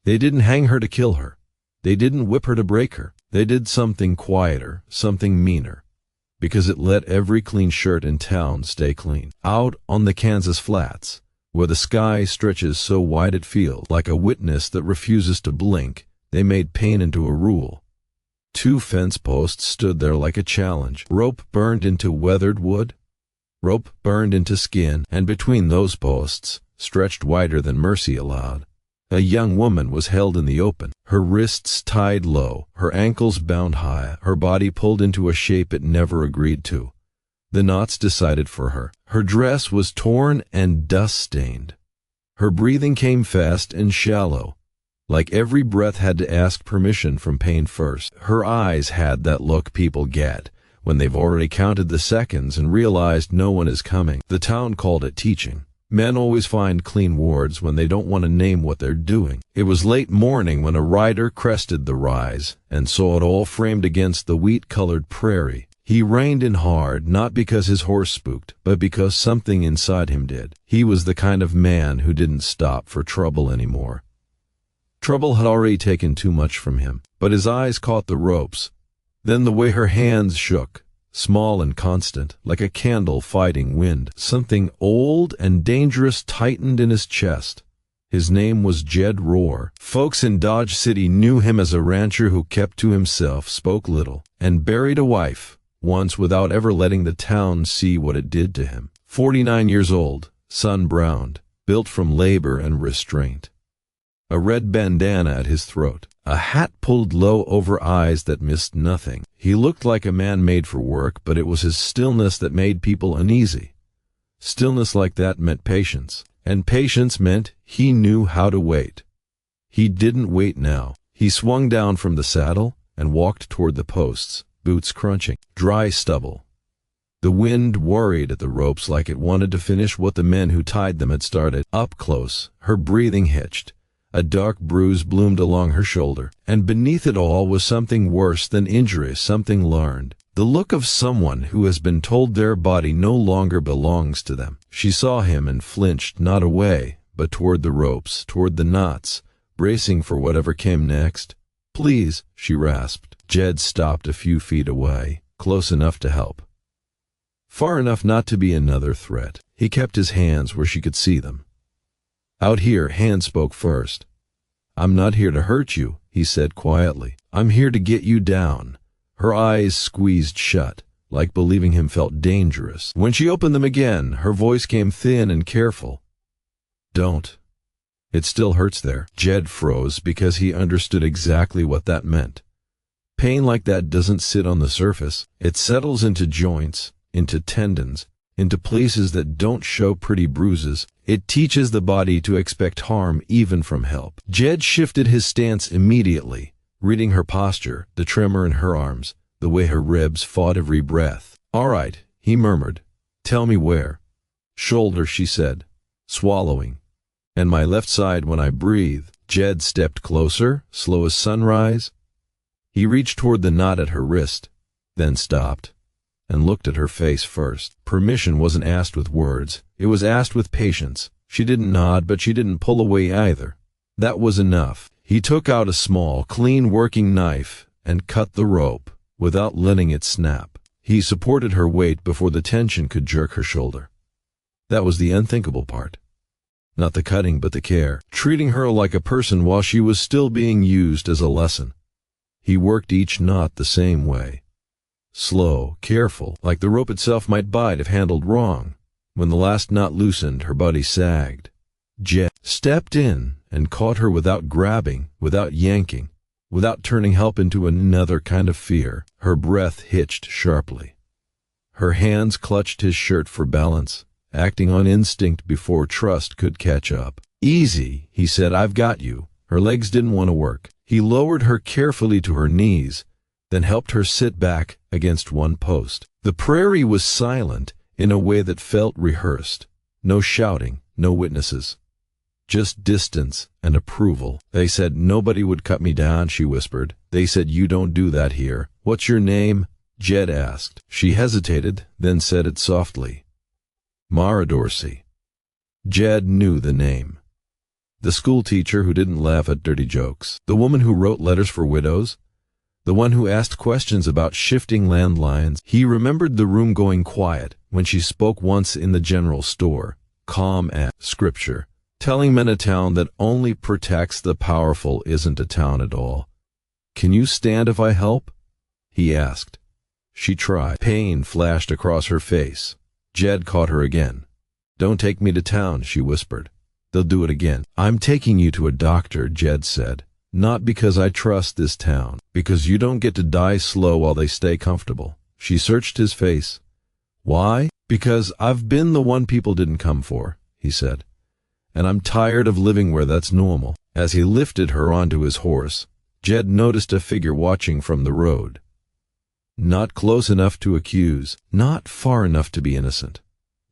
They didn't hang her to kill her. They didn't whip her to break her. They did something quieter, something meaner, because it let every clean shirt in town stay clean. Out on the Kansas flats, where the sky stretches so wide it feels like a witness that refuses to blink, they made pain into a rule. 2 fence posts stood there like a challenge. Rope burned into weathered wood, rope burned into skin, and between those posts, stretched wider than mercy allowed, a young woman was held in the open, her wrists tied low, her ankles bound high, her body pulled into a shape it never agreed to. The knots decided for her. Her dress was torn and dust-stained. Her breathing came fast and shallow, like every breath had to ask permission from pain first. Her eyes had that look people get when they've already counted the seconds and realized no one is coming. The town called it teaching. Men always find clean wards when they don't want to name what they're doing. It was late morning when a rider crested the rise and saw it all framed against the wheat-colored prairie. He reined in hard, not because his horse spooked, but because something inside him did. He was the kind of man who didn't stop for trouble anymore. Trouble had already taken too much from him, but his eyes caught the ropes. Then the way her hands shook, small and constant, like a candle fighting wind. Something old and dangerous tightened in his chest. His name was Jed Rohr. Folks in Dodge City knew him as a rancher who kept to himself, spoke little, and buried a wife once without ever letting the town see what it did to him. 49 years old, sun-browned, built from labor and restraint. A red bandana at his throat, a hat pulled low over eyes that missed nothing. He looked like a man made for work, but it was his stillness that made people uneasy. Stillness like that meant patience, and patience meant he knew how to wait. He didn't wait now. He swung down from the saddle and walked toward the posts, boots crunching, dry stubble. The wind worried at the ropes like it wanted to finish what the men who tied them had started. Up close, her breathing hitched. A dark bruise bloomed along her shoulder, and beneath it all was something worse than injury, something learned. The look of someone who has been told their body no longer belongs to them. She saw him and flinched, not away, but toward the ropes, toward the knots, bracing for whatever came next. "Please," she rasped. Jed stopped a few feet away, close enough to help, far enough not to be another threat. He kept his hands where she could see them. Out here, Hand spoke first. "I'm not here to hurt you," he said quietly. "I'm here to get you down." Her eyes squeezed shut, like believing him felt dangerous. When she opened them again, her voice came thin and careful. "Don't. It still hurts there." Jed froze because he understood exactly what that meant. Pain like that doesn't sit on the surface. It settles into joints, into tendons, into places that don't show pretty bruises. It teaches the body to expect harm even from help. Jed shifted his stance immediately, reading her posture, the tremor in her arms, the way her ribs fought every breath. "All right," he murmured. "Tell me where." "Shoulder," she said, swallowing. "And my left side when I breathe." Jed stepped closer, slow as sunrise. He reached toward the knot at her wrist, then stopped, and looked at her face first. Permission wasn't asked with words. It was asked with patience. She didn't nod, but she didn't pull away either. That was enough. He took out a small, clean working knife and cut the rope without letting it snap. He supported her weight before the tension could jerk her shoulder. That was the unthinkable part. Not the cutting, but the care. Treating her like a person while she was still being used as a lesson. He worked each knot the same way. Slow, careful, like the rope itself might bite if handled wrong. When the last knot loosened, her body sagged. Jed stepped in and caught her without grabbing, without yanking, without turning help into another kind of fear. Her breath hitched sharply. Her hands clutched his shirt for balance, acting on instinct before trust could catch up. "Easy," he said, "I've got you." Her legs didn't want to work. He lowered her carefully to her knees, then helped her sit back against one post. The prairie was silent in a way that felt rehearsed. No shouting, no witnesses. Just distance and approval. "They said nobody would cut me down," she whispered. "They said you don't do that here." "What's your name?" Jed asked. She hesitated, then said it softly. "Mara Dorsey." Jed knew the name. The school teacher who didn't laugh at dirty jokes. The woman who wrote letters for widows. The one who asked questions about shifting landlines. He remembered the room going quiet when she spoke once in the general store, calm as scripture, telling men a town that only protects the powerful isn't a town at all. "Can you stand if I help?" he asked. She tried. Pain flashed across her face. Jed caught her again. "Don't take me to town," she whispered. "They'll do it again." "I'm taking you to a doctor," Jed said. "Not because I trust this town, because you don't get to die slow while they stay comfortable." She searched his face. "Why?" "Because I've been the one people didn't come for," he said. "And I'm tired of living where that's normal." As he lifted her onto his horse, Jed noticed a figure watching from the road. Not close enough to accuse, not far enough to be innocent.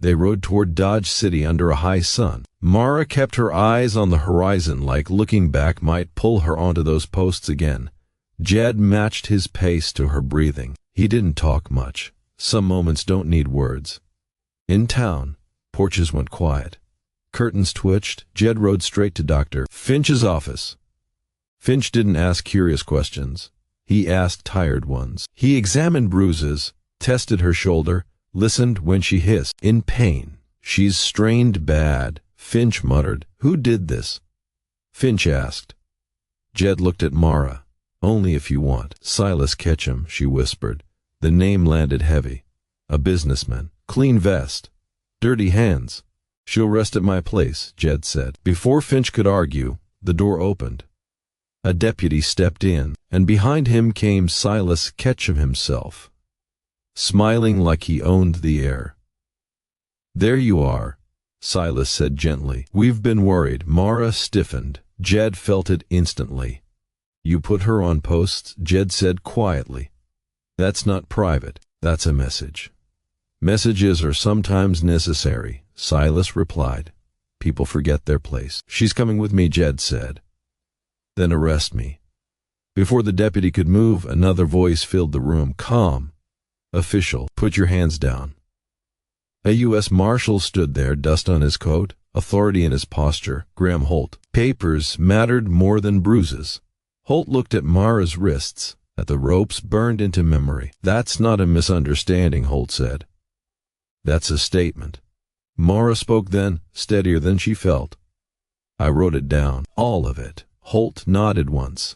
They rode toward Dodge City under a high sun. Mara kept her eyes on the horizon like looking back might pull her onto those posts again. Jed matched his pace to her breathing. He didn't talk much. Some moments don't need words. In town, porches went quiet. Curtains twitched. Jed rode straight to Dr. Finch's office. Finch didn't ask curious questions. He asked tired ones. He examined bruises, tested her shoulder, listened when she hissed, in pain. "She's strained bad," Finch muttered. "Who did this?" Finch asked. Jed looked at Mara. "Only if you want." "Silas Ketchum," she whispered. The name landed heavy. "A businessman. Clean vest. Dirty hands." "She'll rest at my place," Jed said. Before Finch could argue, the door opened. A deputy stepped in, and behind him came Silas Ketchum himself, smiling like he owned the air. "There you are," Silas said gently. "We've been worried." Mara stiffened. Jed felt it instantly. "You put her on posts," Jed said quietly. "That's not private, that's a message." "Messages are sometimes necessary," Silas replied. "People forget their place." "She's coming with me," Jed said. "Then arrest me." Before the deputy could move, another voice filled the room. Calm. "Official, put your hands down." A U.S. Marshal stood there, dust on his coat, authority in his posture. Graham Holt. Papers mattered more than bruises. Holt looked at Mara's wrists, at the ropes burned into memory. "That's not a misunderstanding," Holt said. "That's a statement." Mara spoke then, steadier than she felt. "I wrote it down. All of it." Holt nodded once.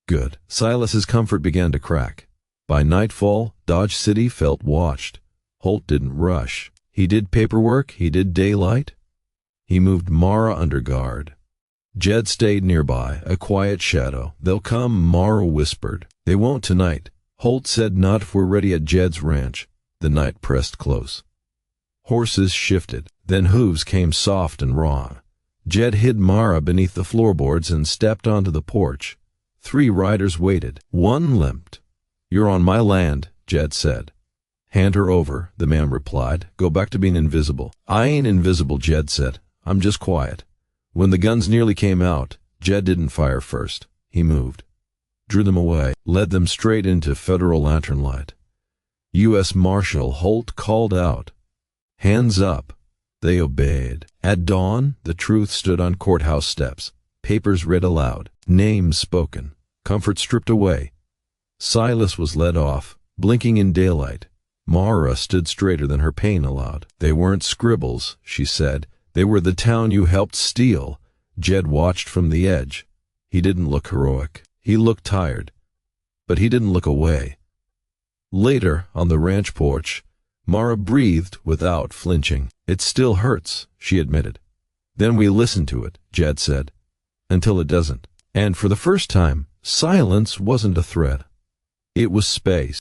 "Good." Silas's comfort began to crack. By nightfall, Dodge City felt watched. Holt didn't rush. He did paperwork, he did daylight. He moved Mara under guard. Jed stayed nearby, a quiet shadow. "They'll come," Mara whispered. "They won't tonight." Holt said, "Not if we're ready at Jed's ranch." The night pressed close. Horses shifted, then hooves came soft and raw. Jed hid Mara beneath the floorboards and stepped onto the porch. 3 riders waited. One limped. "You're on my land," Jed said. "Hand her over," the man replied. "Go back to being invisible." "I ain't invisible," Jed said. "I'm just quiet." When the guns nearly came out, Jed didn't fire first. He moved, drew them away, led them straight into federal lantern light. U.S. Marshal Holt called out, "Hands up." They obeyed. At dawn, the truth stood on courthouse steps. Papers read aloud. Names spoken. Comfort stripped away. Silas was led off, blinking in daylight. Mara stood straighter than her pain allowed. "They weren't scribbles," she said. "They were the town you helped steal." Jed watched from the edge. He didn't look heroic. He looked tired. But he didn't look away. Later, on the ranch porch, Mara breathed without flinching. "It still hurts," she admitted. "Then we listen to it," Jed said, "until it doesn't." And for the first time, silence wasn't a threat. It was space.